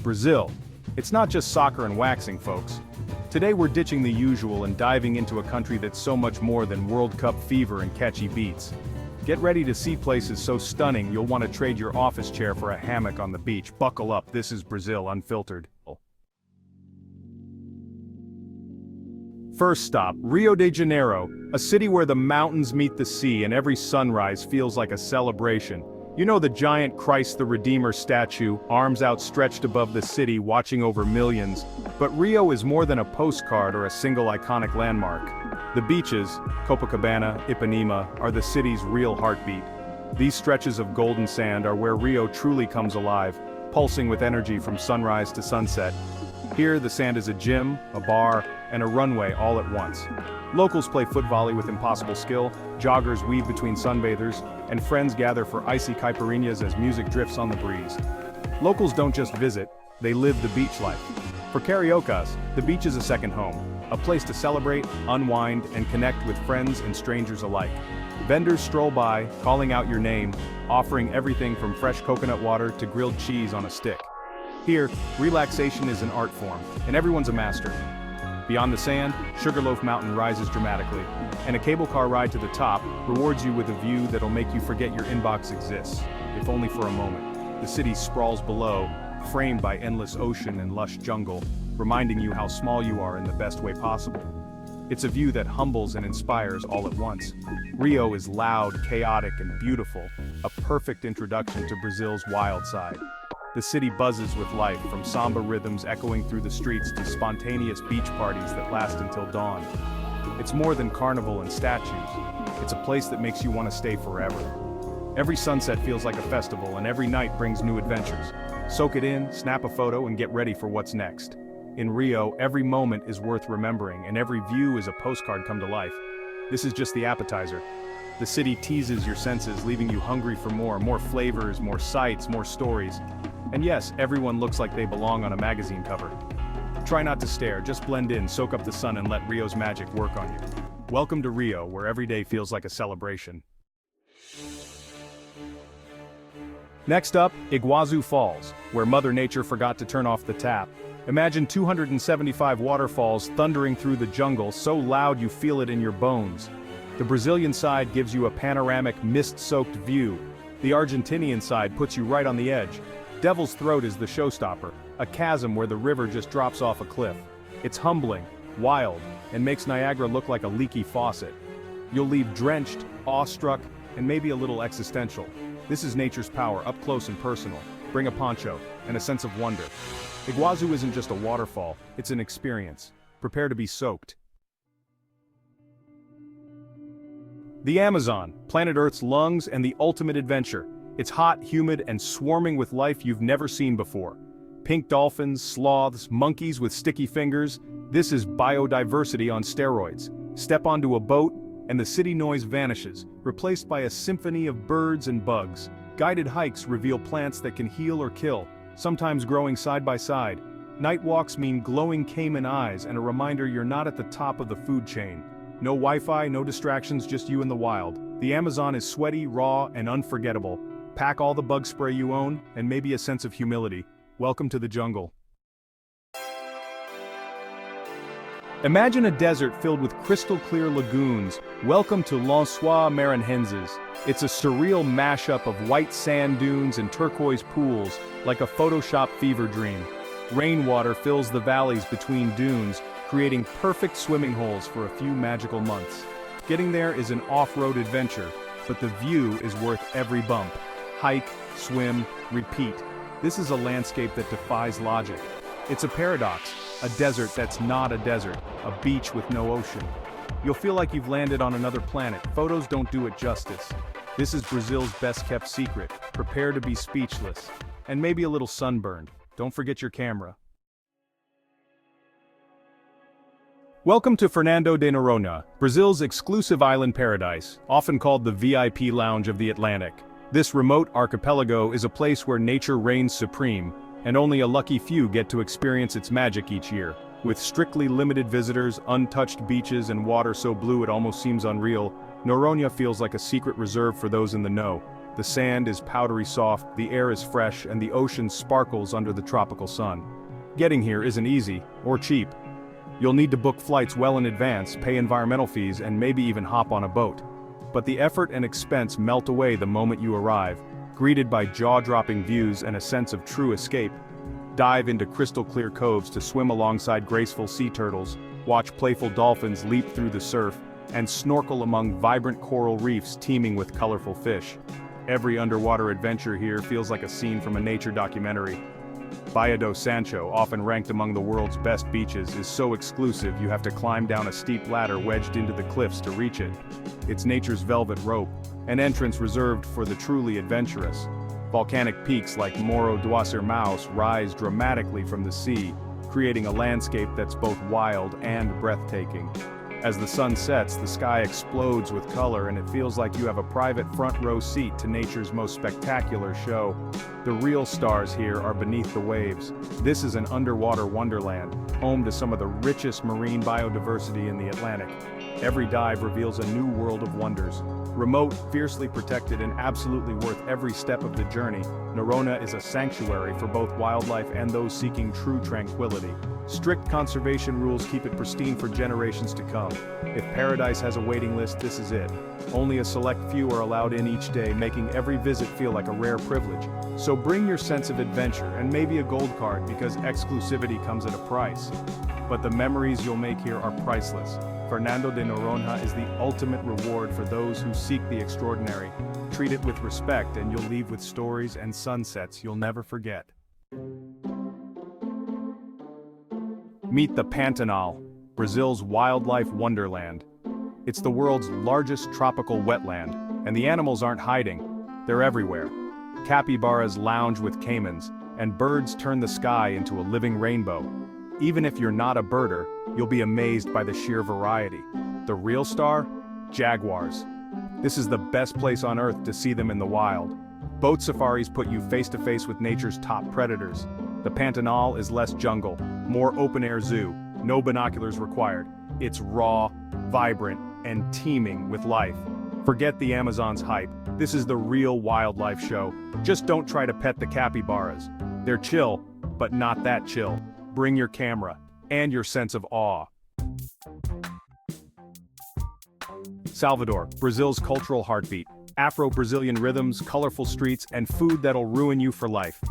Brazil. It's not just soccer and waxing, folks. Today we're ditching the usual and diving into a country that's so much more than World Cup fever and catchy beats. Get ready to see places so stunning you'll want to trade your office chair for a hammock on the beach. Buckle up, this is Brazil Unfiltered. First stop, Rio de Janeiro, a city where the mountains meet the sea and every sunrise feels like a celebration. You know the giant Christ the Redeemer statue, arms outstretched above the city watching over millions. But Rio is more than a postcard or a single iconic landmark. The beaches, Copacabana, Ipanema, are the city's real heartbeat. These stretches of golden sand are where Rio truly comes alive, pulsing with energy from sunrise to sunset. Here, the sand is a gym, a bar, and a runway all at once. Locals play foot volley with impossible skill, joggers weave between sunbathers, and friends gather for icy caipirinhas as music drifts on the breeze. Locals don't just visit, they live the beach life. For Cariocas, the beach is a second home, a place to celebrate, unwind, and connect with friends and strangers alike. Vendors stroll by, calling out your name, offering everything from fresh coconut water to grilled cheese on a stick. Here, relaxation is an art form, and everyone's a master. Beyond the sand, Sugarloaf Mountain rises dramatically, and a cable car ride to the top rewards you with a view that'll make you forget your inbox exists, if only for a moment. The city sprawls below, framed by endless ocean and lush jungle, reminding you how small you are in the best way possible. It's a view that humbles and inspires all at once. Rio is loud, chaotic, and beautiful, a perfect introduction to Brazil's wild side. The city buzzes with life, from samba rhythms echoing through the streets to spontaneous beach parties that last until dawn. It's more than carnival and statues. It's a place that makes you want to stay forever. Every sunset feels like a festival, and every night brings new adventures. Soak it in, snap a photo, and get ready for what's next. In Rio, every moment is worth remembering, and every view is a postcard come to life. This is just the appetizer. The city teases your senses, leaving you hungry for more flavors, more sights, more stories. And yes, everyone looks like they belong on a magazine cover. Try not to stare, just blend in, soak up the sun, and let Rio's magic work on you. Welcome to Rio, where every day feels like a celebration. Next up, Iguazu Falls, where Mother Nature forgot to turn off the tap. Imagine 275 waterfalls thundering through the jungle, so loud you feel it in your bones. The Brazilian side gives you a panoramic, mist-soaked view. The Argentinian side puts you right on the edge. Devil's Throat is the showstopper, a chasm where the river just drops off a cliff. It's humbling, wild, and makes Niagara look like a leaky faucet. You'll leave drenched, awestruck, and maybe a little existential. This is nature's power, up close and personal. Bring a poncho, and a sense of wonder. Iguazu isn't just a waterfall, it's an experience. Prepare to be soaked. The Amazon, planet Earth's lungs and the ultimate adventure. It's hot, humid, and swarming with life you've never seen before. Pink dolphins, sloths, monkeys with sticky fingers. This is biodiversity on steroids. Step onto a boat, and the city noise vanishes, replaced by a symphony of birds and bugs. Guided hikes reveal plants that can heal or kill, sometimes growing side by side. Night walks mean glowing caiman eyes and a reminder you're not at the top of the food chain. No Wi-Fi, no distractions, just you in the wild. The Amazon is sweaty, raw, and unforgettable. Pack all the bug spray you own, and maybe a sense of humility. Welcome to the jungle. Imagine a desert filled with crystal-clear lagoons. Welcome to Lençóis Maranhenses. It's a surreal mashup of white sand dunes and turquoise pools, like a Photoshop fever dream. Rainwater fills the valleys between dunes, creating perfect swimming holes for a few magical months. Getting there is an off-road adventure, but the view is worth every bump. Hike, swim, repeat. This is a landscape that defies logic. It's a paradox, a desert that's not a desert, a beach with no ocean. You'll feel like you've landed on another planet. Photos don't do it justice. This is Brazil's best-kept secret. Prepare to be speechless. And maybe a little sunburned. Don't forget your camera. Welcome to Fernando de Noronha, Brazil's exclusive island paradise, often called the VIP lounge of the Atlantic. This remote archipelago is a place where nature reigns supreme, and only a lucky few get to experience its magic each year. With strictly limited visitors, untouched beaches, and water so blue it almost seems unreal, Noronha feels like a secret reserve for those in the know. The sand is powdery soft, the air is fresh, and the ocean sparkles under the tropical sun. Getting here isn't easy, or cheap. You'll need to book flights well in advance, pay environmental fees, and maybe even hop on a boat. But the effort and expense melt away the moment you arrive, greeted by jaw-dropping views and a sense of true escape. Dive into crystal-clear coves to swim alongside graceful sea turtles, watch playful dolphins leap through the surf, and snorkel among vibrant coral reefs teeming with colorful fish. Every underwater adventure here feels like a scene from a nature documentary. Bahia do Sancho, often ranked among the world's best beaches, is so exclusive you have to climb down a steep ladder wedged into the cliffs to reach it. It's nature's velvet rope, an entrance reserved for the truly adventurous. Volcanic peaks like Morro do Acermaus rise dramatically from the sea, creating a landscape that's both wild and breathtaking. As the sun sets, the sky explodes with color and it feels like you have a private front row seat to nature's most spectacular show. The real stars here are beneath the waves. This is an underwater wonderland, home to some of the richest marine biodiversity in the Atlantic. Every dive reveals a new world of wonders. Remote, fiercely protected, and absolutely worth every step of the journey, Noronha is a sanctuary for both wildlife and those seeking true tranquility. Strict conservation rules keep it pristine for generations to come. If paradise has a waiting list, this is it. Only a select few are allowed in each day, making every visit feel like a rare privilege. So bring your sense of adventure and maybe a gold card, because exclusivity comes at a price. But the memories you'll make here are priceless. Fernando de Noronha is the ultimate reward for those who seek the extraordinary. Treat it with respect and you'll leave with stories and sunsets you'll never forget. Meet the Pantanal, Brazil's wildlife wonderland. It's the world's largest tropical wetland, and the animals aren't hiding. They're everywhere. Capybaras lounge with caimans, and birds turn the sky into a living rainbow. Even if you're not a birder, you'll be amazed by the sheer variety. The real star? Jaguars. This is the best place on Earth to see them in the wild. Boat safaris put you face to face with nature's top predators. The Pantanal is less jungle, more open-air zoo, no binoculars required. It's raw, vibrant, and teeming with life. Forget the Amazon's hype. This is the real wildlife show. Just don't try to pet the capybaras. They're chill, but not that chill. Bring your camera and your sense of awe. Salvador, Brazil's cultural heartbeat. Afro-Brazilian rhythms, colorful streets, and food that'll ruin you for life.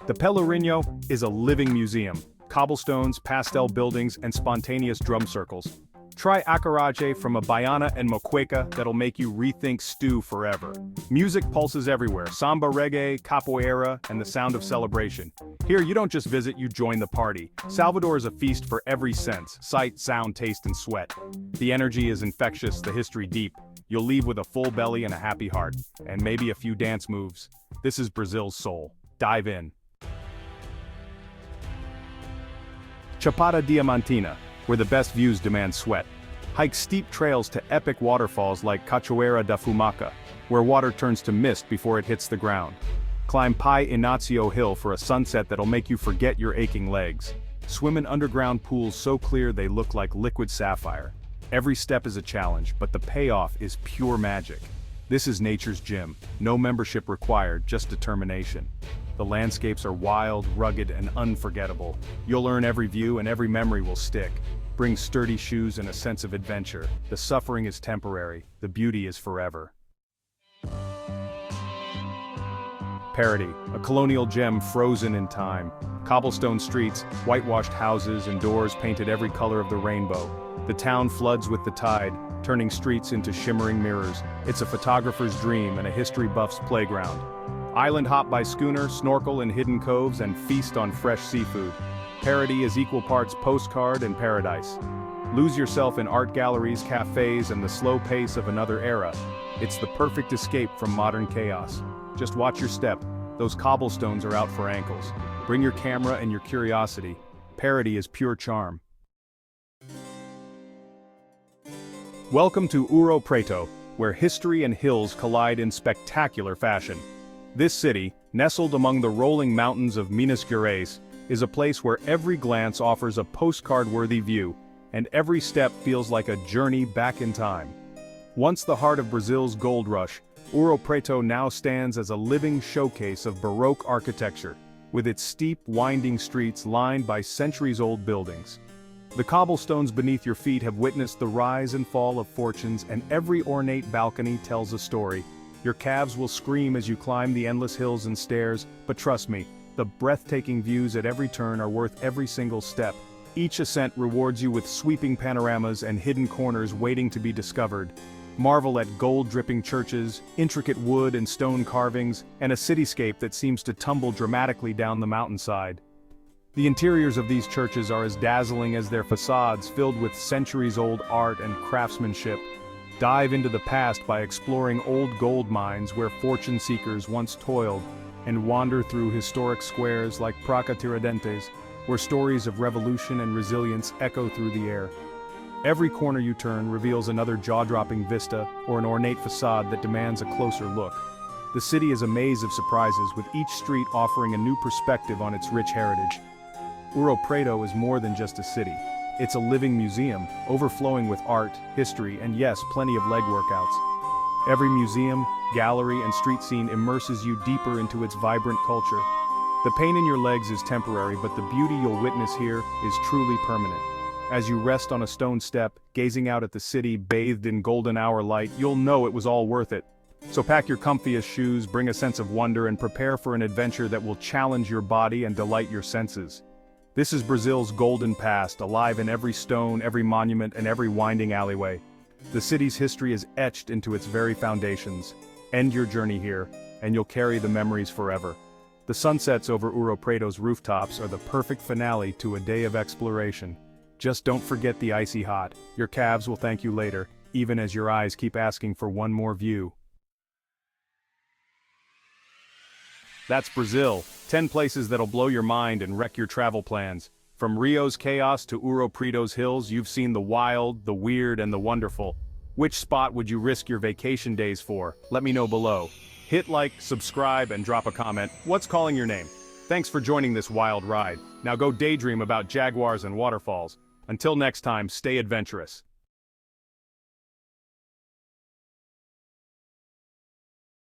The Pelourinho is a living museum. Cobblestones, pastel buildings, and spontaneous drum circles. Try acarajé from a baiana and moqueca that'll make you rethink stew forever. Music pulses everywhere, samba, reggae, capoeira, and the sound of celebration. Here you don't just visit, you join the party. Salvador is a feast for every sense, sight, sound, taste, and sweat. The energy is infectious, the history deep. You'll leave with a full belly and a happy heart, and maybe a few dance moves. This is Brazil's soul. Dive in. Chapada Diamantina, where the best views demand sweat. Hike steep trails to epic waterfalls like Cachoeira da Fumaca, where water turns to mist before it hits the ground. Climb Pai Inacio Hill for a sunset that'll make you forget your aching legs. Swim in underground pools so clear they look like liquid sapphire. Every step is a challenge, but the payoff is pure magic. This is nature's gym, no membership required, just determination. The landscapes are wild, rugged, and unforgettable. You'll earn every view and every memory will stick. Bring sturdy shoes and a sense of adventure. The suffering is temporary, the beauty is forever. Parody, a colonial gem frozen in time. Cobblestone streets, whitewashed houses, and doors painted every color of the rainbow. The town floods with the tide, turning streets into shimmering mirrors. It's a photographer's dream and a history buff's playground. Island hop by schooner, snorkel in hidden coves, and feast on fresh seafood. Parody is equal parts postcard and paradise. Lose yourself in art galleries, cafes, and the slow pace of another era. It's the perfect escape from modern chaos. Just watch your step. Those cobblestones are out for ankles. Bring your camera and your curiosity. Parody is pure charm. Welcome to Ouro Preto, where history and hills collide in spectacular fashion. This city, nestled among the rolling mountains of Minas Gerais, is a place where every glance offers a postcard-worthy view, and every step feels like a journey back in time. Once the heart of Brazil's gold rush, Ouro Preto now stands as a living showcase of Baroque architecture, with its steep, winding streets lined by centuries-old buildings. The cobblestones beneath your feet have witnessed the rise and fall of fortunes, and every ornate balcony tells a story. Your calves will scream as you climb the endless hills and stairs, but trust me, the breathtaking views at every turn are worth every single step. Each ascent rewards you with sweeping panoramas and hidden corners waiting to be discovered. Marvel at gold-dripping churches, intricate wood and stone carvings, and a cityscape that seems to tumble dramatically down the mountainside. The interiors of these churches are as dazzling as their facades, filled with centuries-old art and craftsmanship. Dive into the past by exploring old gold mines where fortune seekers once toiled, and wander through historic squares like Praça Tiradentes, where stories of revolution and resilience echo through the air. Every corner you turn reveals another jaw-dropping vista or an ornate facade that demands a closer look. The city is a maze of surprises, with each street offering a new perspective on its rich heritage. Ouro Preto is more than just a city. It's a living museum, overflowing with art, history, and yes, plenty of leg workouts. Every museum, gallery, and street scene immerses you deeper into its vibrant culture. The pain in your legs is temporary, but the beauty you'll witness here is truly permanent. As you rest on a stone step, gazing out at the city bathed in golden hour light, you'll know it was all worth it. So pack your comfiest shoes, bring a sense of wonder, and prepare for an adventure that will challenge your body and delight your senses. This is Brazil's golden past, alive in every stone, every monument, and every winding alleyway. The city's history is etched into its very foundations. End your journey here, and you'll carry the memories forever. The sunsets over Ouro Preto's rooftops are the perfect finale to a day of exploration. Just don't forget the icy hot. Your calves will thank you later, even as your eyes keep asking for one more view. That's Brazil, 10 places that'll blow your mind and wreck your travel plans. From Rio's chaos to Ouro Preto's hills, you've seen the wild, the weird, and the wonderful. Which spot would you risk your vacation days for? Let me know below. Hit like, subscribe, and drop a comment. What's calling your name? Thanks for joining this wild ride. Now go daydream about jaguars and waterfalls. Until next time, stay adventurous.